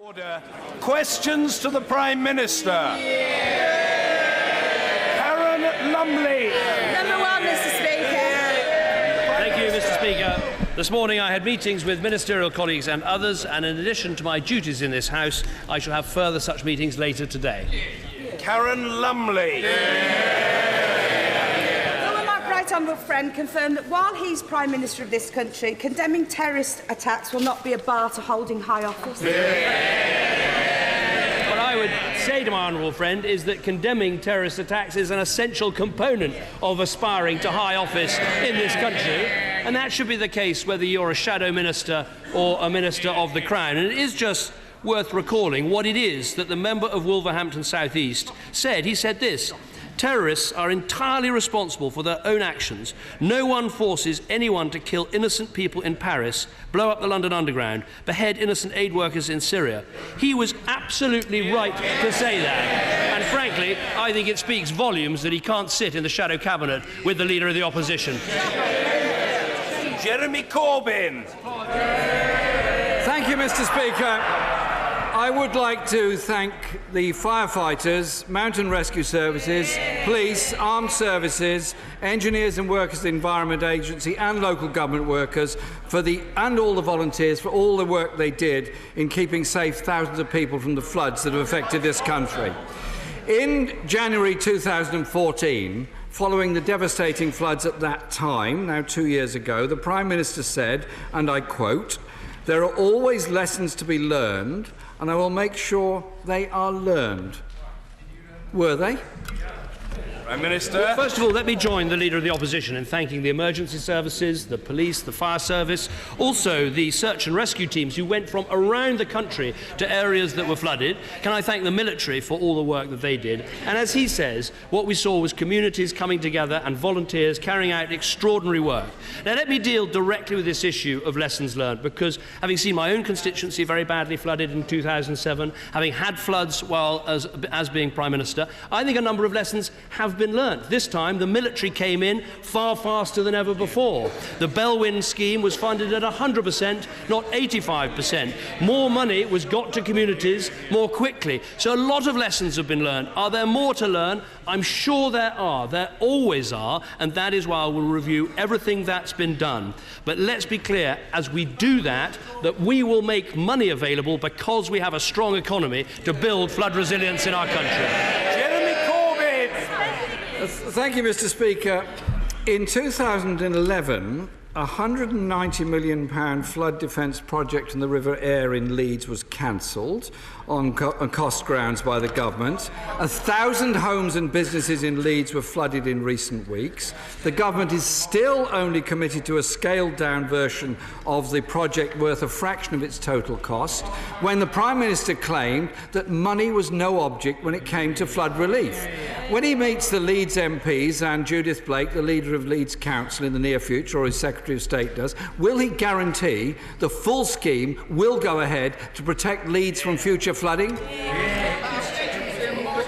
Order. Questions to the Prime Minister. Karen Lumley. Number one, Mr. Speaker. Thank you, Mr. Speaker. This morning I had meetings with ministerial colleagues and others, and in addition to my duties in this House, I shall have further such meetings later today. Karen Lumley. Will my right honourable friend confirm that while he's Prime Minister of this country, condemning terrorist attacks will not be a bar to holding high office? What I would say to my honourable friend is that condemning terrorist attacks is an essential component of aspiring to high office in this country, and that should be the case whether you're a shadow minister or a minister of the Crown. And it is just worth recalling what it is that the member of Wolverhampton South East said. He said this: terrorists are entirely responsible for their own actions. No one forces anyone to kill innocent people in Paris, blow up the London Underground, behead innocent aid workers in Syria. He was absolutely right to say that. And frankly, I think it speaks volumes that he can't sit in the shadow cabinet with the Leader of the Opposition. Jeremy Corbyn. Thank you, Mr. Speaker. I would like to thank the firefighters, mountain rescue services, police, armed services, engineers and workers of the Environment Agency and local government workers and all the volunteers for all the work they did in keeping safe thousands of people from the floods that have affected this country. In January 2014, following the devastating floods at that time, now 2 years ago, the Prime Minister said, and I quote, "There are always lessons to be learned, and I will make sure they are learned." Were they? Prime Minister. Well, first of all, let me join the Leader of the Opposition in thanking the emergency services, the police, the fire service, also the search and rescue teams who went from around the country to areas that were flooded. Can I thank the military for all the work that they did? And as he says, what we saw was communities coming together and volunteers carrying out extraordinary work. Now, let me deal directly with this issue of lessons learned, because having seen my own constituency very badly flooded in 2007, having had floods while as being Prime Minister, I think a number of lessons have been learnt. This time, the military came in far faster than ever before. The Bellwin scheme was funded at 100%, not 85%. More money was got to communities more quickly. So a lot of lessons have been learnt. Are there more to learn? I'm sure there are. There always are, and that is why we'll review everything that's been done. But let's be clear, as we do that we will make money available because we have a strong economy to build flood resilience in our country. Thank you, Mr. Speaker. In 2011, a £190 million flood defence project in the River Aire in Leeds was cancelled on cost grounds by the government. 1,000 homes and businesses in Leeds were flooded in recent weeks. The government is still only committed to a scaled-down version of the project worth a fraction of its total cost, when the Prime Minister claimed that money was no object when it came to flood relief. When he meets the Leeds MPs and Judith Blake, the leader of Leeds Council, in the near future, or his Secretary of State does, will he guarantee the full scheme will go ahead to protect Leeds from future flooding?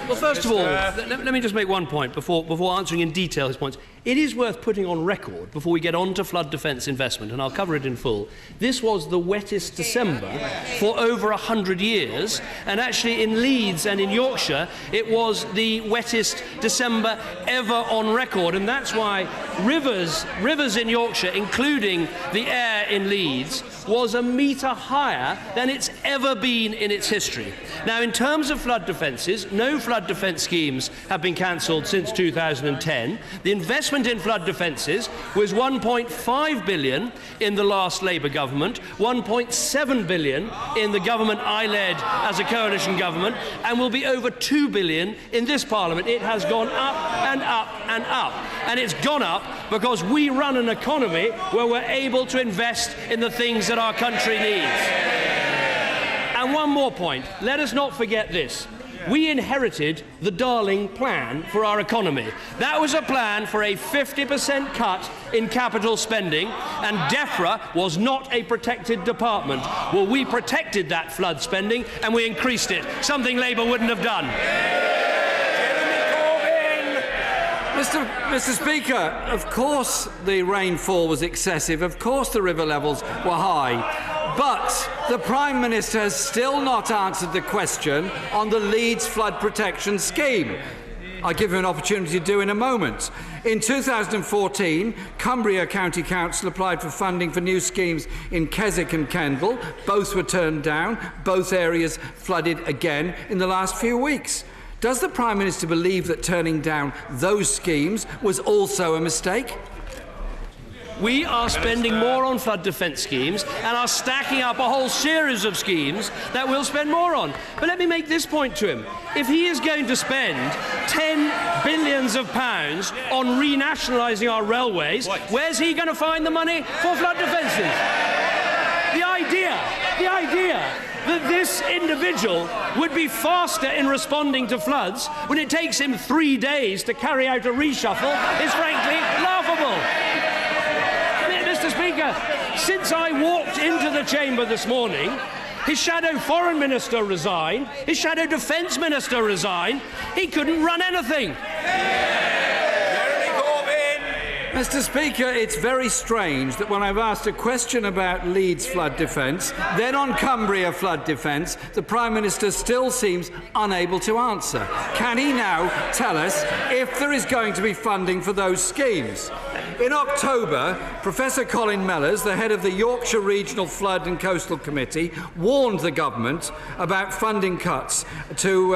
Well, first of all, let me just make one point before answering in detail his points. It is worth putting on record, before we get on to flood defence investment, and I'll cover it in full, this was the wettest December for over 100 years, and actually in Leeds and in Yorkshire, it was the wettest December ever on record, and that's why rivers in Yorkshire, including the Aire in Leeds, was a metre higher than it's ever been in its history. Now, in terms of flood defences, no flood defence schemes have been cancelled since 2010. The investment in flood defences was £1.5 billion in the last Labour government, £1.7 billion in the government I led as a coalition government, and will be over £2 billion in this Parliament. It has gone up and up and up. And it's gone up because we run an economy where we're able to invest in the things that our country needs. And one more point. Let us not forget this. We inherited the Darling plan for our economy. That was a plan for a 50% cut in capital spending, and DEFRA was not a protected department. Well, we protected that flood spending and we increased it, something Labour wouldn't have done. Mr. Speaker, of course the rainfall was excessive, of course the river levels were high, But the Prime Minister has still not answered the question on the Leeds flood protection scheme. I'll give you an opportunity to do in a moment. In 2014, Cumbria County Council applied for funding for new schemes in Keswick and Kendal. Both were turned down. Both areas flooded again in the last few weeks. Does the Prime Minister believe that turning down those schemes was also a mistake? We are spending more on flood defence schemes and are stacking up a whole series of schemes that we'll spend more on. But let me make this point to him. If he is going to spend £10 billion on renationalising our railways, where's he going to find the money for flood defences? The idea that this individual would be faster in responding to floods when it takes him 3 days to carry out a reshuffle is frankly laughable. Mr. Speaker, since I walked into the chamber this morning, his shadow foreign minister resigned, his shadow defence minister resigned. He couldn't run anything. Mr. Speaker, it's very strange that when I've asked a question about Leeds flood defence, then on Cumbria flood defence, the Prime Minister still seems unable to answer. Can he now tell us if there is going to be funding for those schemes? In October, Professor Colin Mellors, the head of the Yorkshire Regional Flood and Coastal Committee, warned the government about funding cuts to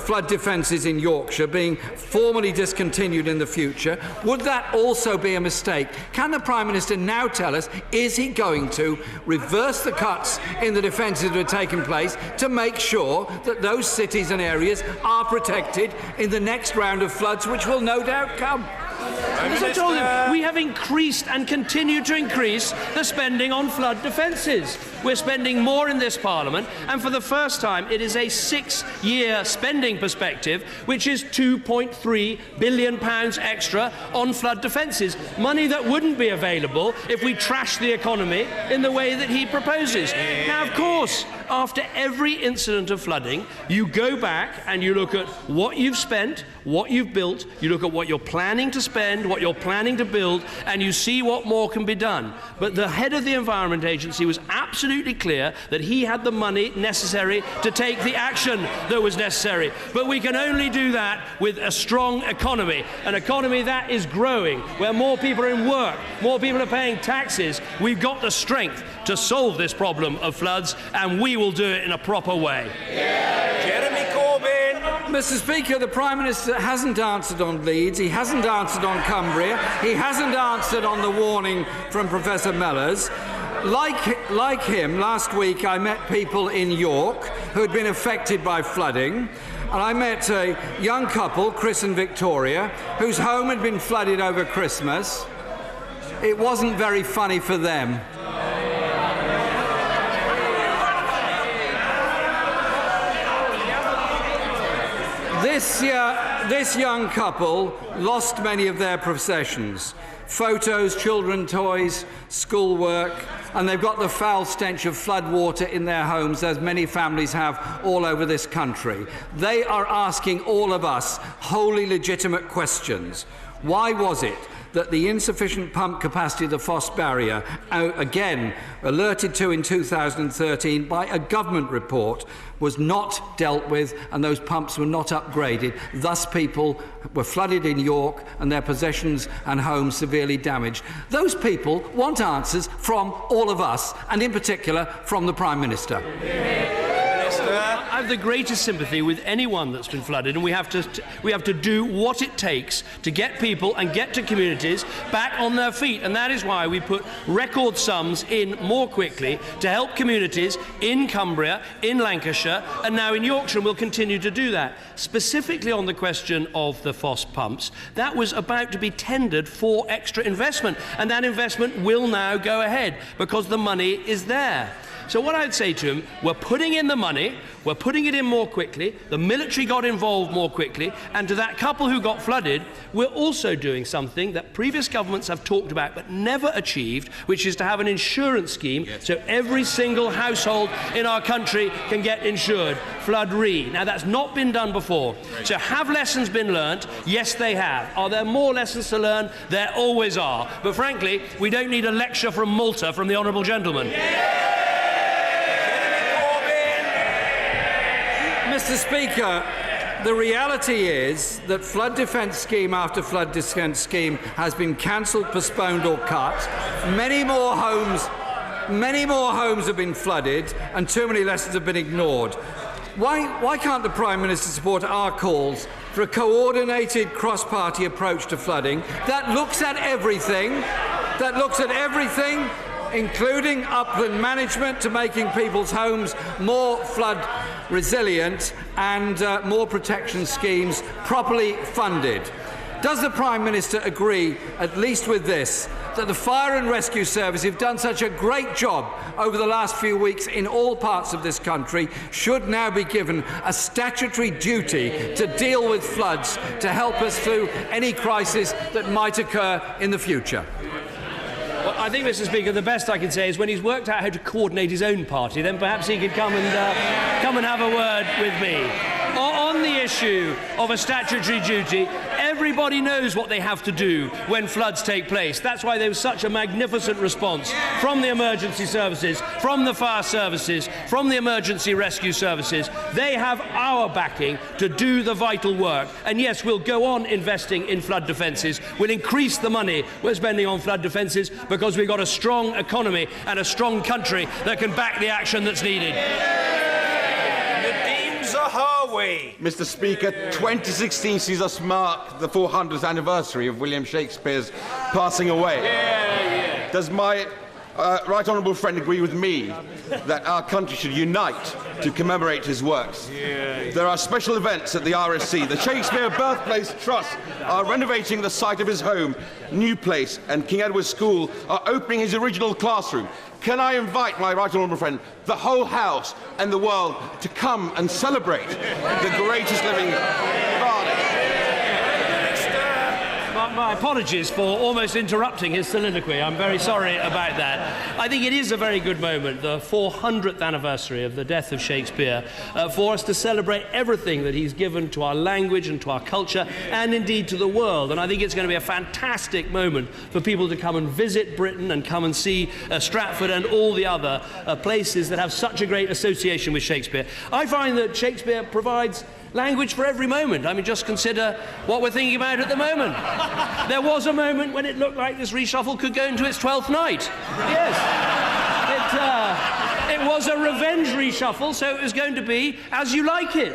flood defences in Yorkshire being formally discontinued in the future. Would that also be a mistake? Can the Prime Minister now tell us, is he going to reverse the cuts in the defences that have taken place to make sure that those cities and areas are protected in the next round of floods, which will no doubt come? As I told him, we have increased and continue to increase the spending on flood defences. We're spending more in this Parliament, and for the first time it is a 6-year spending perspective, which is £2.3 billion extra on flood defences. Money that wouldn't be available if we trashed the economy in the way that he proposes. Now, of course, after every incident of flooding, you go back and you look at what you've spent, what you've built, you look at what you're planning to spend, what you're planning to build, and you see what more can be done. But the head of the Environment Agency was absolutely clear that he had the money necessary to take the action that was necessary. But we can only do that with a strong economy, an economy that is growing, where more people are in work, more people are paying taxes. We've got the strength to solve this problem of floods, and we will do it in a proper way. Jeremy Corbyn. Mr. Speaker, the Prime Minister hasn't answered on Leeds, he hasn't answered on Cumbria, he hasn't answered on the warning from Professor Mellors. Like him, last week I met people in York who had been affected by flooding, and I met a young couple, Chris and Victoria, whose home had been flooded over Christmas. It wasn't very funny for them. This young couple lost many of their possessions: photos, children, toys, schoolwork, and they've got the foul stench of flood water in their homes, as many families have all over this country. They are asking all of us wholly legitimate questions. Why was it that the insufficient pump capacity of the Foss barrier, again alerted to in 2013 by a government report, was not dealt with and those pumps were not upgraded? Thus people were flooded in York and their possessions and homes severely damaged. Those people want answers from all of us, and in particular from the Prime Minister. I have the greatest sympathy with anyone that's been flooded, and we have to do what it takes to get people and get to communities back on their feet, and that is why we put record sums in more quickly to help communities in Cumbria, in Lancashire, and now in Yorkshire, and we'll continue to do that. Specifically on the question of the Foss pumps, that was about to be tendered for extra investment, and that investment will now go ahead because the money is there. So what I'd say to him, we're putting in the money, we're putting it in more quickly, the military got involved more quickly, and to that couple who got flooded, we're also doing something that previous governments have talked about but never achieved, which is to have an insurance scheme so every single household in our country can get insured. Flood Re. Now, that's not been done before. So have lessons been learnt? Yes, they have. Are there more lessons to learn? There always are. But frankly, we don't need a lecture from Malta from the honourable gentleman. Mr. Speaker, the reality is that flood defence scheme after flood defence scheme has been cancelled, postponed or cut. Many more homes have been flooded and too many lessons have been ignored. Why can't the Prime Minister support our calls for a coordinated cross-party approach to flooding that looks at everything, including upland management to making people's homes more flood resilient and more protection schemes properly funded? Does the Prime Minister agree, at least with this, that the Fire and Rescue Service have done such a great job over the last few weeks in all parts of this country should now be given a statutory duty to deal with floods to help us through any crisis that might occur in the future? Well, I think, Mr. Speaker, the best I can say is when he's worked out how to coordinate his own party, then perhaps he could come and have a word with me. On the issue of a statutory duty, everybody knows what they have to do when floods take place. That's why there was such a magnificent response from the emergency services, from the fire services, from the emergency rescue services. They have our backing to do the vital work. And yes, we'll go on investing in flood defences. We'll increase the money we're spending on flood defences because we've got a strong economy and a strong country that can back the action that's needed. Mr. Speaker, 2016 sees us mark the 400th anniversary of William Shakespeare's passing away. Does my right honourable friend agree with me that our country should unite to commemorate his works? There are special events at the RSC. The Shakespeare Birthplace Trust are renovating the site of his home, New Place, and King Edward's School are opening his original classroom. Can I invite my right honourable friend, the whole House and the world to come and celebrate the greatest living bard? My apologies for almost interrupting his soliloquy. I'm very sorry about that. I think it is a very good moment, the 400th anniversary of the death of Shakespeare, for us to celebrate everything that he's given to our language and to our culture and indeed to the world. And I think it's going to be a fantastic moment for people to come and visit Britain and come and see Stratford and all the other places that have such a great association with Shakespeare. I find that Shakespeare provides language for every moment. I mean, just consider what we're thinking about at the moment. There was a moment when it looked like this reshuffle could go into its 12th night. Yes. It was a revenge reshuffle, so it was going to be as you like it.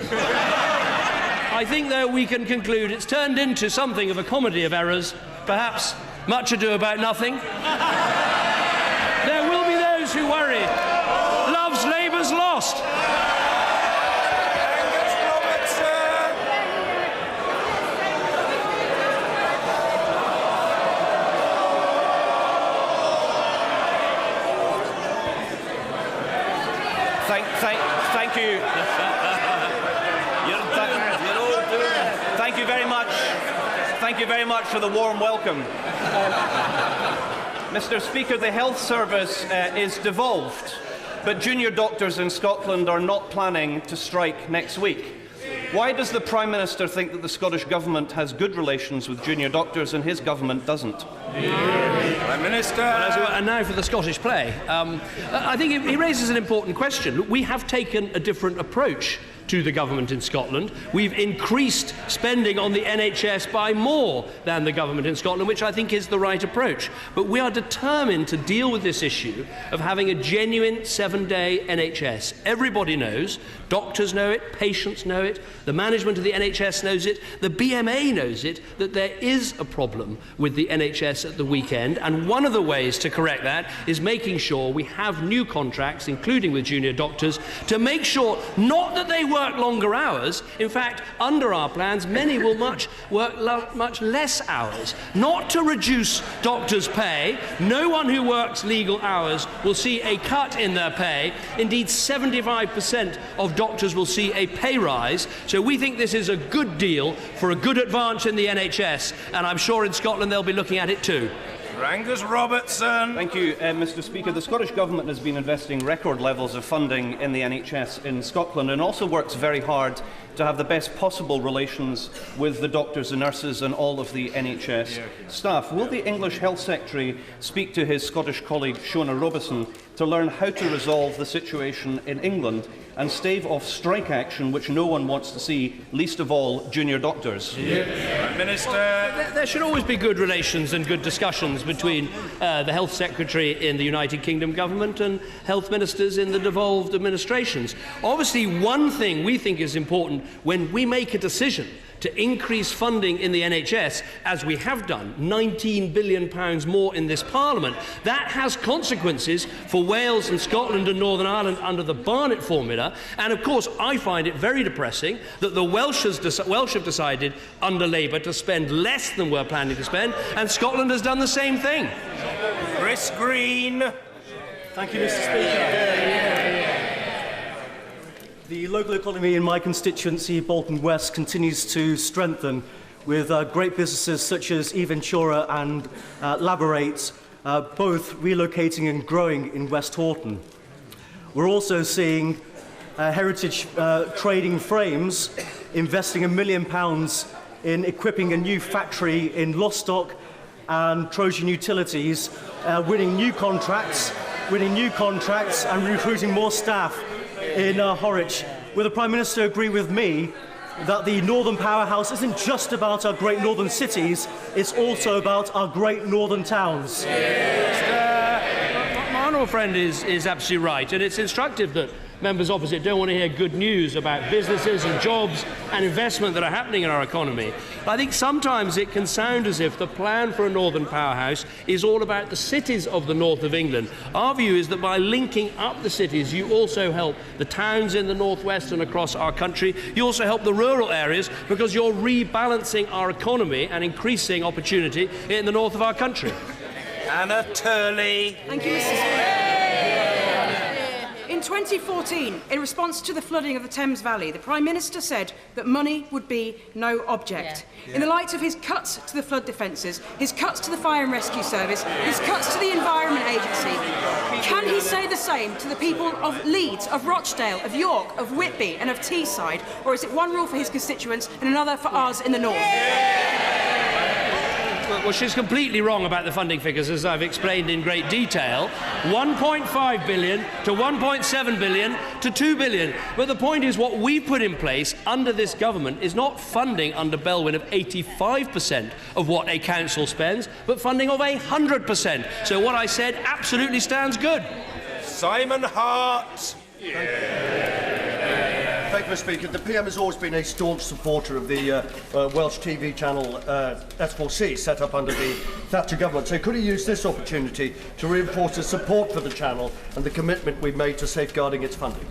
I think, though, we can conclude it's turned into something of a comedy of errors, perhaps much ado about nothing. There will be those who worry. Love's labour's lost. Thank you. Thank you very much. Thank you very much for the warm welcome. Mr. Speaker, the Health Service is devolved, but junior doctors in Scotland are not planning to strike next week. Why does the Prime Minister think that the Scottish Government has good relations with junior doctors and his government doesn't? Prime Minister. And now for the Scottish play. I think he raises an important question. We have taken a different approach to the government in Scotland. We've increased spending on the NHS by more than the government in Scotland, which I think is the right approach. But we are determined to deal with this issue of having a genuine 7-day NHS. Everybody knows, doctors know it, patients know it, the management of the NHS knows it, the BMA knows it, that there is a problem with the NHS at the weekend, and one of the ways to correct that is making sure we have new contracts, including with junior doctors, to make sure not that they work longer hours. In fact, under our plans, many will work much less hours. Not to reduce doctors' pay. No one who works legal hours will see a cut in their pay. Indeed, 75% of doctors will see a pay rise. So we think this is a good deal for a good advance in the NHS, and I'm sure in Scotland they'll be looking at it too. Angus Robertson. Thank you, Mr. Speaker. The Scottish Government has been investing record levels of funding in the NHS in Scotland and also works very hard to have the best possible relations with the doctors and nurses and all of the NHS staff. Will the English Health Secretary speak to his Scottish colleague Shona Robertson to learn how to resolve the situation in England and stave off strike action which no one wants to see, least of all junior doctors? Prime Minister. There should always be good relations and good discussions between the Health Secretary in the United Kingdom government and health ministers in the devolved administrations. Obviously, one thing we think is important when we make a decision to increase funding in the NHS, as we have done, £19 billion more in this Parliament, that has consequences for Wales and Scotland and Northern Ireland under the Barnett formula. And of course, I find it very depressing that the Welsh have decided under Labour to spend less than we're planning to spend, and Scotland has done the same thing. Chris Green. Thank you, Mr. Speaker. The local economy in my constituency, Bolton West, continues to strengthen with great businesses such as eVentura and Laborate, both relocating and growing in West Horton. We're also seeing Heritage Trading Frames investing £1 million in equipping a new factory in Lostock, and Trojan Utilities winning new contracts and recruiting more staff in Horwich. Will the Prime Minister agree with me that the Northern Powerhouse isn't just about our great northern cities, it's also about our great northern towns? My honourable friend is absolutely right, and it's instructive that members opposite don't want to hear good news about businesses and jobs and investment that are happening in our economy. I think sometimes it can sound as if the plan for a northern powerhouse is all about the cities of the north of England. Our view is that by linking up the cities, you also help the towns in the northwest and across our country. You also help the rural areas because you're rebalancing our economy and increasing opportunity in the north of our country. Anna Turley. Thank you, Mr. Speaker. In 2014, in response to the flooding of the Thames Valley, the Prime Minister said that money would be no object. In the light of his cuts to the flood defences, his cuts to the Fire and Rescue Service, his cuts to the Environment Agency, can he say the same to the people of Leeds, of Rochdale, of York, of Whitby and of Teesside? Or is it one rule for his constituents and another for ours in the north? Well, she's completely wrong about the funding figures, as I've explained in great detail. 1.5 billion to 1.7 billion to 2 billion. But the point is, what we put in place under this government is not funding under Belwyn of 85% of what a council spends, but funding of 100%. So what I said absolutely stands good. Simon Hart. Thank you, Mr. Speaker. The PM has always been a staunch supporter of the Welsh TV channel S4C, set up under the Thatcher government. So could he use this opportunity to reinforce his support for the channel and the commitment we've made to safeguarding its funding?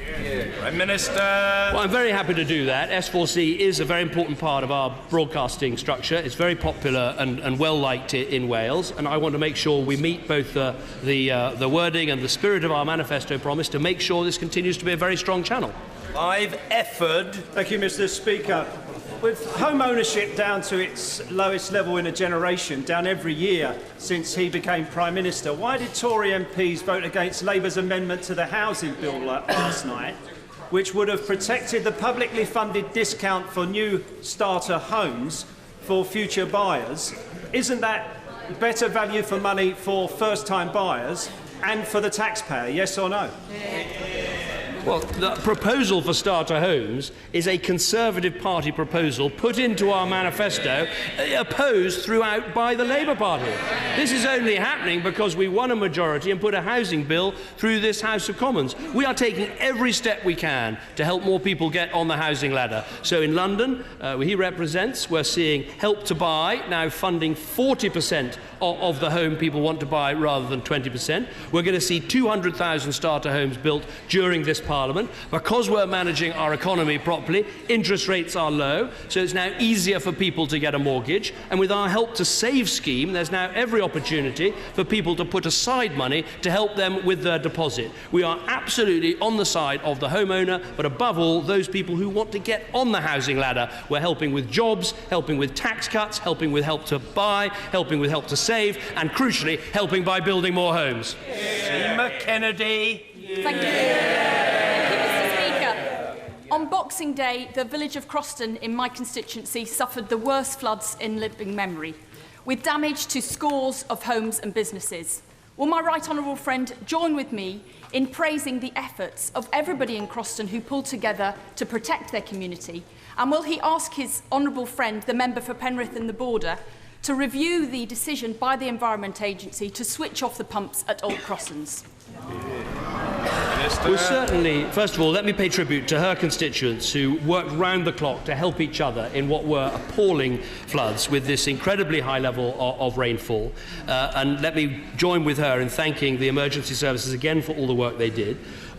Prime Minister. Well, I'm very happy to do that. S4C is a very important part of our broadcasting structure. It's very popular and well-liked in Wales, and I want to make sure we meet both the wording and the spirit of our manifesto promise to make sure this continues to be a very strong channel. Clive Efford. Thank you, Mr. Speaker. With home ownership down to its lowest level in a generation, down every year since he became Prime Minister, why did Tory MPs vote against Labour's amendment to the housing bill last night, which would have protected the publicly funded discount for new starter homes for future buyers? Isn't that better value for money for first-time buyers and for the taxpayer, yes or no? Well, the proposal for starter homes is a Conservative Party proposal put into our manifesto, opposed throughout by the Labour Party. This is only happening because we won a majority and put a housing bill through this House of Commons. We are taking every step we can to help more people get on the housing ladder. So in London, where he represents, we're seeing Help to Buy now funding 40% of the home people want to buy rather than 20%. We're going to see 200,000 starter homes built during this Parliament. Parliament, because we're managing our economy properly, interest rates are low, so it's now easier for people to get a mortgage. And with our Help to Save scheme, there's now every opportunity for people to put aside money to help them with their deposit. We are absolutely on the side of the homeowner, but above all, those people who want to get on the housing ladder. We're helping with jobs, helping with tax cuts, helping with Help to Buy, helping with Help to Save, and crucially, helping by building more homes. Seema Kennedy. Thank you. Mr. Speaker. On Boxing Day, the village of Croston in my constituency suffered the worst floods in living memory, with damage to scores of homes and businesses. Will my right honourable friend join with me in praising the efforts of everybody in Croston who pulled together to protect their community? And will he ask his honourable friend, the member for Penrith and the Border, to review the decision by the Environment Agency to switch off the pumps at Old Crossons? Well, certainly, first of all, let me pay tribute to her constituents who worked round the clock to help each other in what were appalling floods with this incredibly high level of rainfall. And let me join with her in thanking the emergency services again for all the work they did.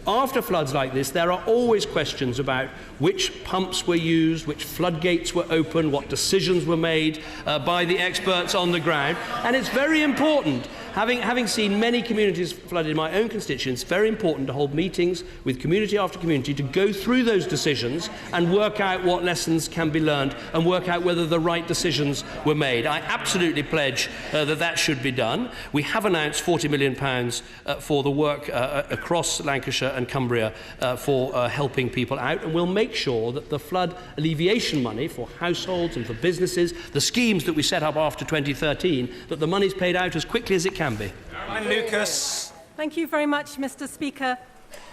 After floods like this, there are always questions about which pumps were used, which floodgates were opened, what decisions were made by the experts on the ground. And it's very important, having seen many communities flooded in my own constituents, very important to hold meetings with community after community to go through those decisions and work out what lessons can be learned and work out whether the right decisions were made. I absolutely pledge that should be done. We have announced £40 million for the work across Lancashire and Cumbria for helping people out, and we'll make sure that the flood alleviation money for households and for businesses, the schemes that we set up after 2013, that the money's paid out as quickly as it can be. And Lucas. Thank you very much, Mr. Speaker.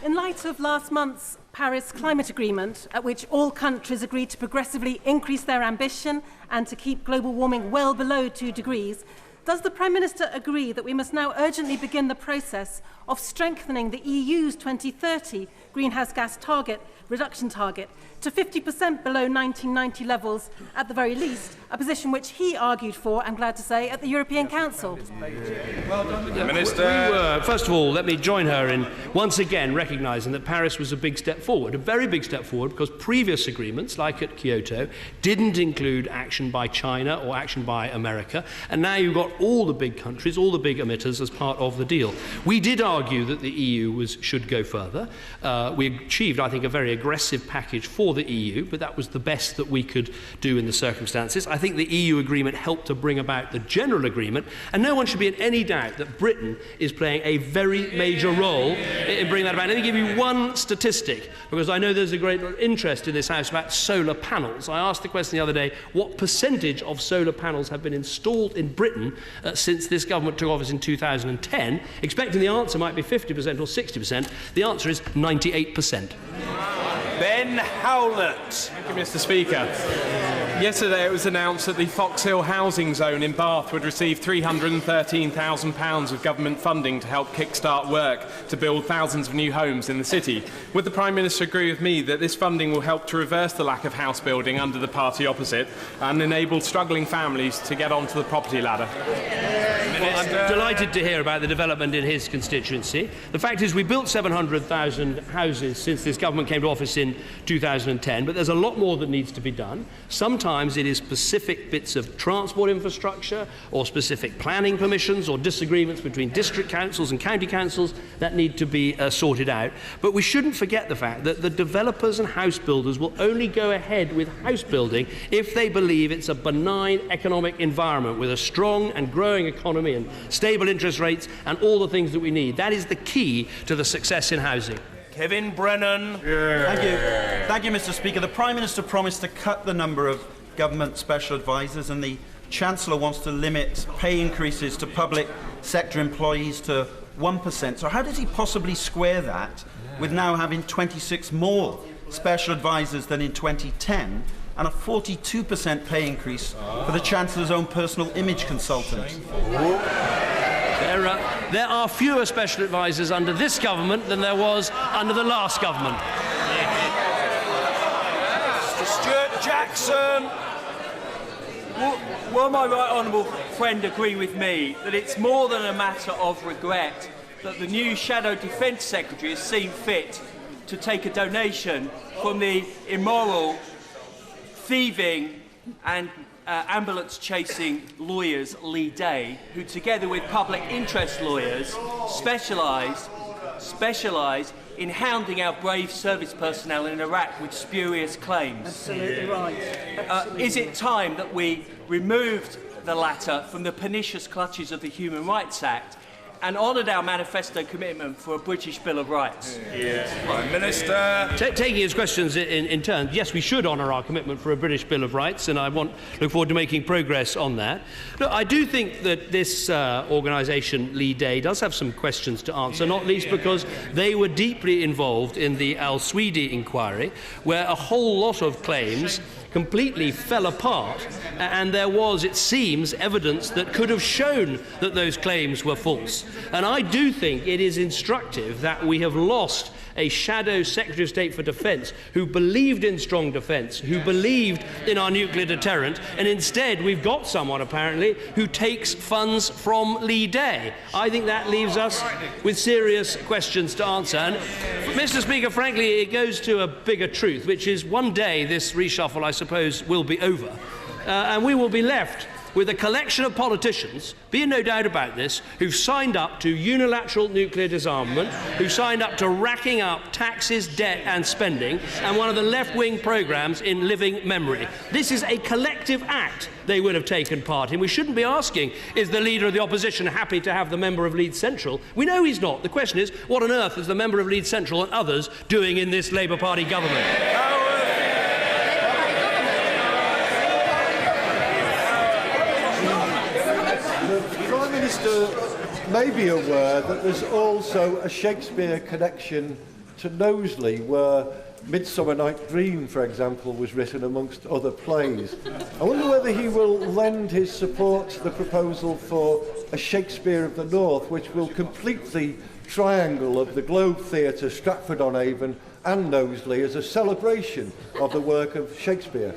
In light of last month's Paris Climate Agreement, at which all countries agreed to progressively increase their ambition and to keep global warming well below 2 degrees, does the Prime Minister agree that we must now urgently begin the process of strengthening the EU's 2030 greenhouse gas reduction target to 50% below 1990 levels at the very least, a position which he argued for, I'm glad to say, at the European Council? Minister. First of all, let me join her in once again recognising that Paris was a big step forward, a very big step forward, because previous agreements, like at Kyoto, didn't include action by China or action by America, and now you've got all the big countries, all the big emitters as part of the deal. We did argue that the EU should go further. We achieved, I think, a very aggressive package for the EU, but that was the best that we could do in the circumstances. I think the EU agreement helped to bring about the general agreement, and no one should be in any doubt that Britain is playing a very major role in bringing that about. Let me give you one statistic, because I know there's a great interest in this House about solar panels. I asked the question the other day, what percentage of solar panels have been installed in Britain since this government took office in 2010, expecting the answer might be 50% or 60%. The answer is 98%. Ben Howlett. Thank you, Mr. Speaker. Yesterday it was announced that the Fox Hill housing zone in Bath would receive £313,000 of government funding to help kickstart work to build thousands of new homes in the city. Would the Prime Minister agree with me that this funding will help to reverse the lack of house building under the party opposite and enable struggling families to get onto the property ladder? Well, I'm delighted to hear about the development in his constituency. The fact is we built 700,000 houses since this government came to office in 2010, but there's a lot more that needs to be done. Sometimes it is specific bits of transport infrastructure or specific planning permissions or disagreements between district councils and county councils that need to be sorted out. But we shouldn't forget the fact that the developers and house builders will only go ahead with house building if they believe it's a benign economic environment with a strong and growing economy and stable interest rates and all the things that we need. That is the key to the success in housing. Kevin Brennan. Thank you, Mr. Speaker. The Prime Minister promised to cut the number of government special advisers, and the Chancellor wants to limit pay increases to public sector employees to 1%. So how does he possibly square that with now having 26 more special advisers than in 2010 and a 42% pay increase for the Chancellor's own personal image consultant? There are fewer special advisers under this government than there was under the last government. Stuart Jackson. Will my right honourable friend agree with me that it's more than a matter of regret that the new Shadow Defence Secretary has seen fit to take a donation from the immoral, thieving and ambulance-chasing lawyers Lee Day, who together with public interest lawyers specialise in hounding our brave service personnel in Iraq with spurious claims. Absolutely right. Is it time that we removed the latter from the pernicious clutches of the Human Rights Act and honoured our manifesto commitment for a British Bill of Rights? Prime Minister. Taking his questions in turn, yes, we should honour our commitment for a British Bill of Rights, and I look forward to making progress on that. Look, I do think that this organisation, Lee Day, does have some questions to answer, not least because they were deeply involved in the Al-Swedi inquiry, where a whole lot of claims completely fell apart, and there was, it seems, evidence that could have shown that those claims were false. And I do think it is instructive that we have lost a shadow Secretary of State for Defence who believed in strong defence, who believed in our nuclear deterrent, and instead we've got someone, apparently, who takes funds from Lee Day. I think that leaves us with serious questions to answer. And, Mr. Speaker, frankly, it goes to a bigger truth, which is one day this reshuffle, I suppose, will be over, and we will be left with a collection of politicians, be in no doubt about this, who've signed up to unilateral nuclear disarmament, who signed up to racking up taxes, debt and spending, and one of the left-wing programmes in living memory. This is a collective act they would have taken part in. We shouldn't be asking, is the Leader of the Opposition happy to have the member of Leeds Central? We know he's not. The question is, what on earth is the member of Leeds Central and others doing in this Labour Party government? The Prime Minister may be aware that there's also a Shakespeare connection to Knowsley, where Midsummer Night's Dream, for example, was written amongst other plays. I wonder whether he will lend his support to the proposal for a Shakespeare of the North, which will complete the triangle of the Globe Theatre, Stratford-on-Avon and Knowsley as a celebration of the work of Shakespeare.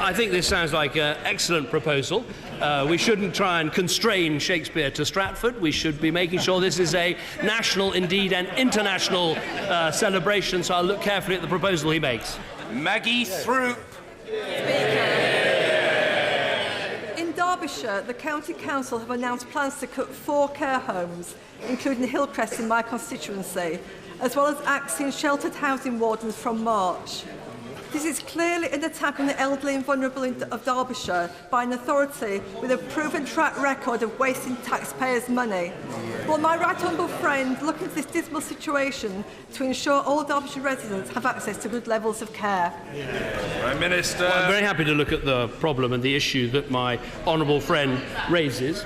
I think this sounds like an excellent proposal. We shouldn't try and constrain Shakespeare to Stratford. We should be making sure this is a national, indeed an international celebration, so I'll look carefully at the proposal he makes. Maggie Throop. In Derbyshire, the County Council have announced plans to cut 4 care homes, including Hillcrest in my constituency, as well as axing sheltered housing wardens from March. This is clearly an attack on the elderly and vulnerable of Derbyshire by an authority with a proven track record of wasting taxpayers' money. Will my right honourable friend look into this dismal situation to ensure all Derbyshire residents have access to good levels of care? Prime Minister. Well, I'm very happy to look at the problem and the issue that my honourable friend raises.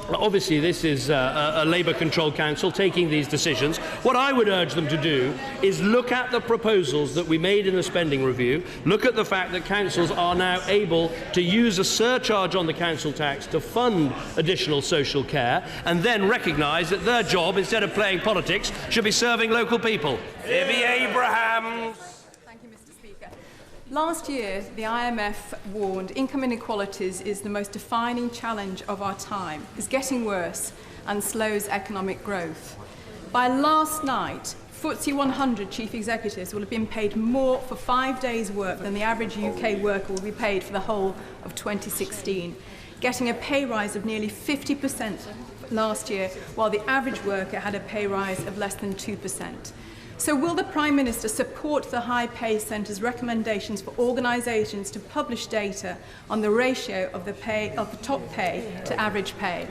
Obviously, this is a Labour-controlled council taking these decisions. What I would urge them to do is look at the proposals that we made in the spending review, look at the fact that councils are now able to use a surcharge on the council tax to fund additional social care, and then recognise that their job, instead of playing politics, should be serving local people. Libby Abrahams. Thank you, Mr. Speaker. Last year, the IMF warned income inequalities is the most defining challenge of our time, is getting worse and slows economic growth. By last night, FTSE 100 chief executives will have been paid more for 5 days' work than the average UK worker will be paid for the whole of 2016, getting a pay rise of nearly 50% last year, while the average worker had a pay rise of less than 2%. So will the Prime Minister support the High Pay Centre's recommendations for organisations to publish data on the ratio of the top pay to average pay?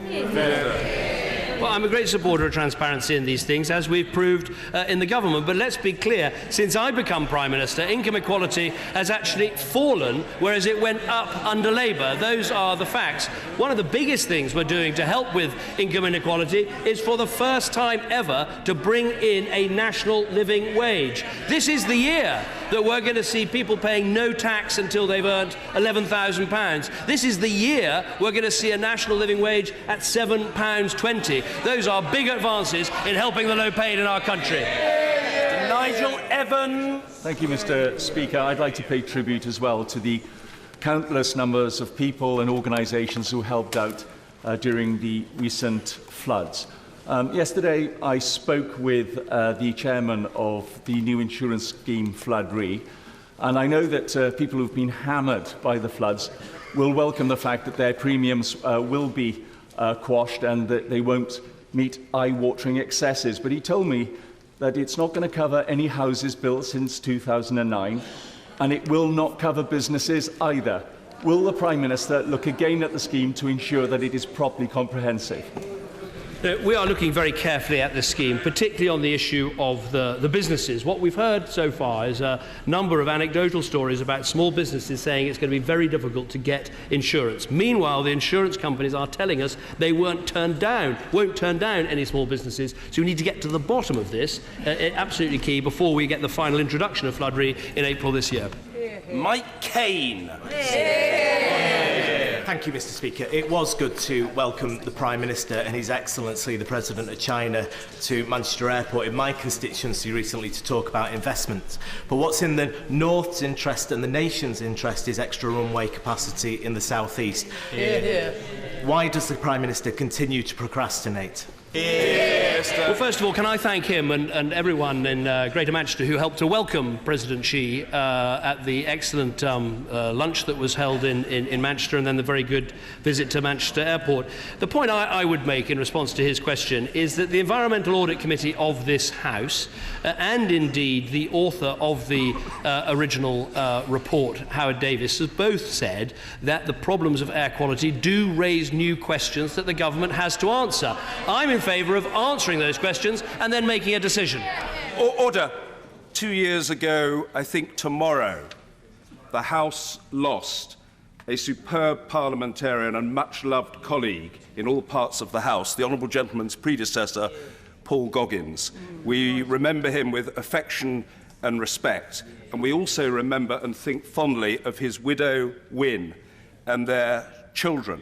Well, I'm a great supporter of transparency in these things, as we've proved in the government. But let's be clear, since I become Prime Minister, income equality has actually fallen, whereas it went up under Labour. Those are the facts. One of the biggest things we're doing to help with income inequality is, for the first time ever, to bring in a national living wage. This is the year that we're going to see people paying no tax until they've earned £11,000. This is the year we're going to see a national living wage at £7.20. Those are big advances in helping the low paid in our country. Nigel Evans. Thank you, Mr. Speaker. I'd like to pay tribute as well to the countless numbers of people and organisations who helped out during the recent floods. Yesterday, I spoke with the chairman of the new insurance scheme, Flood Re, and I know that people who've been hammered by the floods will welcome the fact that their premiums will be quashed and that they won't meet eye-watering excesses. But he told me that it's not going to cover any houses built since 2009, and it will not cover businesses either. Will the Prime Minister look again at the scheme to ensure that it is properly comprehensive? We are looking very carefully at this scheme, particularly on the issue of the businesses. What we've heard so far is a number of anecdotal stories about small businesses saying it's going to be very difficult to get insurance. Meanwhile, the insurance companies are telling us they won't turn down any small businesses. So we need to get to the bottom of this, absolutely key, before we get the final introduction of Flood Re in April this year. Mike Kane. Thank you, Mr. Speaker. It was good to welcome the Prime Minister and His Excellency, the President of China, to Manchester Airport in my constituency recently to talk about investments. But what's in the North's interest and the nation's interest is extra runway capacity in the South East. Why does the Prime Minister continue to procrastinate? Well, first of all, can I thank him and everyone in Greater Manchester who helped to welcome President Xi at the excellent lunch that was held in Manchester, and then the very good visit to Manchester Airport. The point I would make in response to his question is that the Environmental Audit Committee of this House, and indeed the author of the original report, Howard Davis, has both said that the problems of air quality do raise new questions that the government has to answer. I'm in favour of answering those questions and then making a decision. Order. 2 years ago, I think tomorrow, the House lost a superb parliamentarian and much-loved colleague in all parts of the House, the honourable gentleman's predecessor, Paul Goggins. We remember him with affection and respect, and we also remember and think fondly of his widow, Wynne, and their children,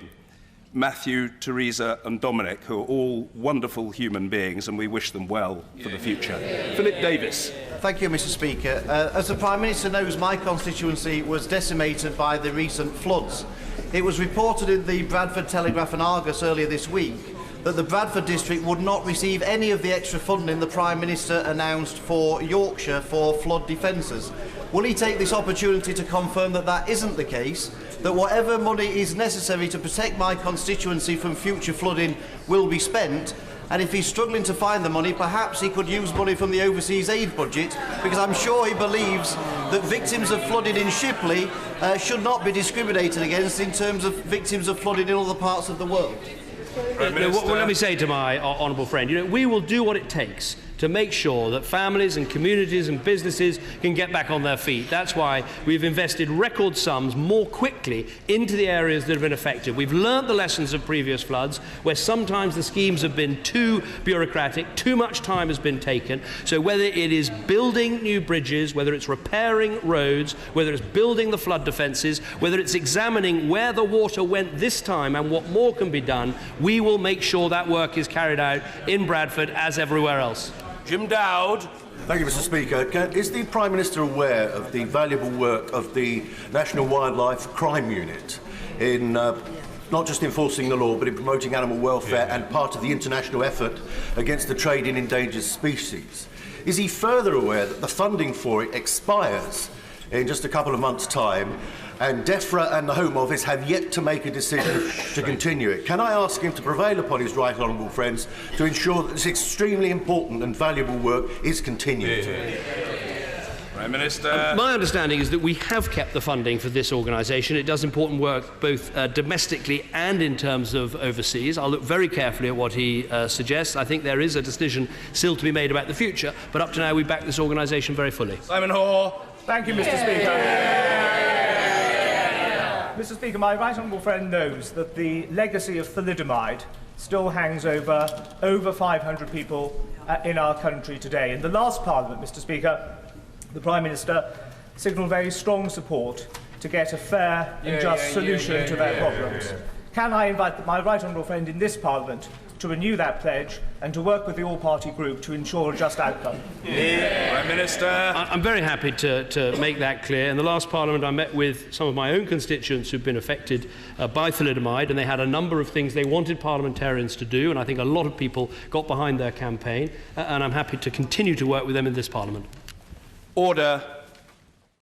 Matthew, Teresa and Dominic, who are all wonderful human beings, and we wish them well for the future. Philip Davis. Thank you, Mr. Speaker. As the Prime Minister knows, my constituency was decimated by the recent floods. It was reported in the Bradford Telegraph and Argus earlier this week that the Bradford district would not receive any of the extra funding the Prime Minister announced for Yorkshire for flood defences. Will he take this opportunity to confirm that that isn't the case, that whatever money is necessary to protect my constituency from future flooding will be spent, and if he's struggling to find the money, perhaps he could use money from the overseas aid budget, because I'm sure he believes that victims of flooding in Shipley should not be discriminated against in terms of victims of flooding in other parts of the world. Well, let me say to my honourable friend, we will do what it takes to make sure that families and communities and businesses can get back on their feet. That's why we've invested record sums more quickly into the areas that have been affected. We've learnt the lessons of previous floods, where sometimes the schemes have been too bureaucratic, too much time has been taken. So whether it is building new bridges, whether it's repairing roads, whether it's building the flood defences, whether it's examining where the water went this time and what more can be done, we will make sure that work is carried out in Bradford as everywhere else. Jim Dowd. Thank you, Mr. Speaker. Is the Prime Minister aware of the valuable work of the National Wildlife Crime Unit in not just enforcing the law, but in promoting animal welfare and part of the international effort against the trade in endangered species? Is he further aware that the funding for it expires in just a couple of months' time, and DEFRA and the Home Office have yet to make a decision to continue it? Can I ask him to prevail upon his right honourable friends to ensure that this extremely important and valuable work is continued? Prime Minister. My understanding is that we have kept the funding for this organisation. It does important work both domestically and in terms of overseas. I'll look very carefully at what he suggests. I think there is a decision still to be made about the future, but up to now we back this organisation very fully. Simon Hoare. Thank you, Mr. Speaker. Mr. Speaker, my right honourable friend knows that the legacy of thalidomide still hangs over 500 people in our country today. In the last Parliament, Mr. Speaker, the Prime Minister signalled very strong support to get a fair and just solution to their problems. Can I invite my right honourable friend in this Parliament to renew that pledge and to work with the all-party group to ensure a just outcome. Prime Minister. I'm very happy to make that clear. In the last Parliament, I met with some of my own constituents who've been affected by thalidomide, and they had a number of things they wanted parliamentarians to do, and I think a lot of people got behind their campaign, and I'm happy to continue to work with them in this Parliament. Order.